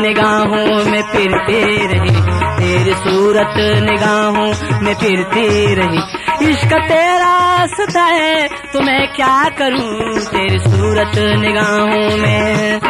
निगाहों में फिरती रही, तेरी सूरत निगाहों में फिरती रही। इश्क तेरा सता है तो मैं क्या करूं तेरी सूरत निगाहों में।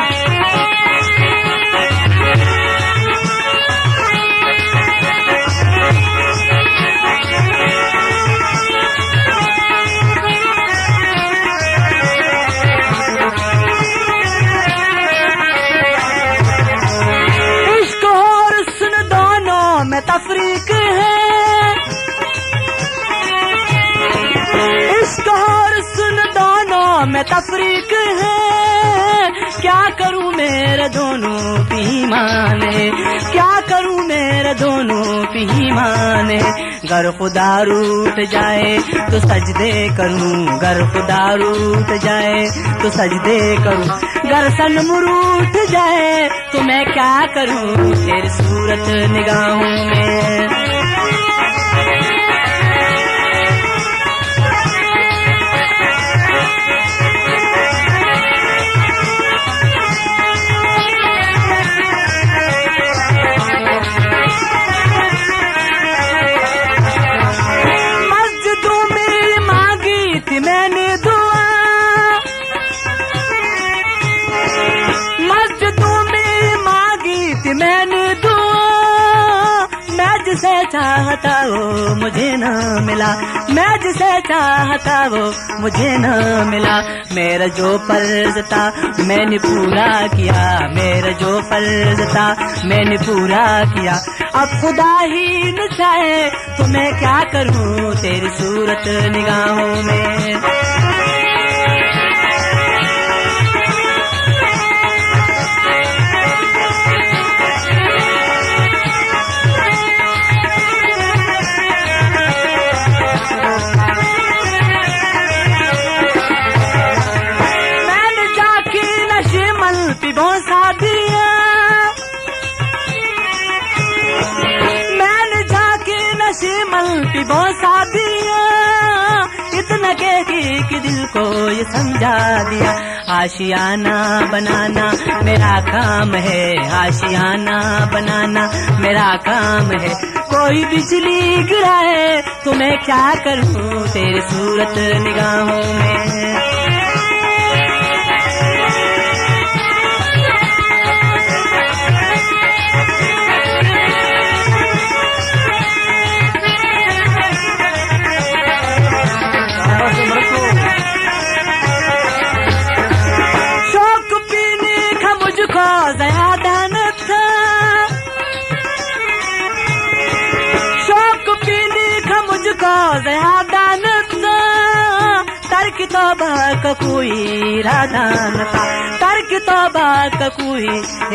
इश्क और हुस्न दोनों में तफरीक है, इश्क और हुस्न दोनों में तफरीक है। क्या करूं मेरे दोनों पीमान है, क्या करूं मेरे दोनों पीमान है। गर खुदा रूठ जाए तो सजदे करूं, गर खुदा रूठ जाए तो सजदे करूं। गर सनम रूठ जाए तो मैं क्या करूं तेरी सूरत निगाहों में। मैंने दुआ मस्जिदों में मांगी थी मैंने दुआ, मैं जिसे चाहता वो मुझे न मिला, मैं जिसे चाहता वो मुझे न मिला। मेरा जो फर्ज था मैंने पूरा किया, मेरा जो फर्ज था मैंने पूरा किया। अब खुदा ही न चाहे तो मैं क्या करूं तेरी सूरत निगाहों में। मैंने जाके नशे मल पिबो सा दिया, मैंने जाके नशे मल पिबो सा दिया। इतना कह के दिल को ये समझा दिया, आशियाना बनाना मेरा काम है, आशियाना बनाना मेरा काम है। कोई बिजली गिराए तो मैं क्या करूं तेरी सूरत निगाहों में। शौक पीने का मुझको ज्यादा न था, शौक पीने का मुझको ज्यादा न था। तर्क तौबा का कोई इरादा न था, तर्क तौबा का कोई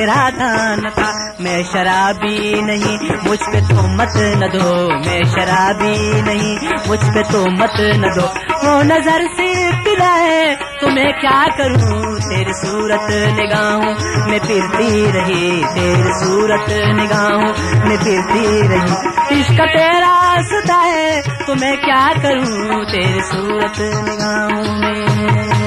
इरादा न था। मैं शराबी नहीं मुझ पे तो मत न दो, मैं शराबी नहीं मुझ पे तो मत न दो। वो नजर से पिलाए तो मैं क्या करूं तेरी सूरत निगाहों में फिरती रही, तेरी सूरत निगाहों में फिरती रही। इश्क तेरा सता है तो मैं क्या करूं तेरी सूरत निगाहों में।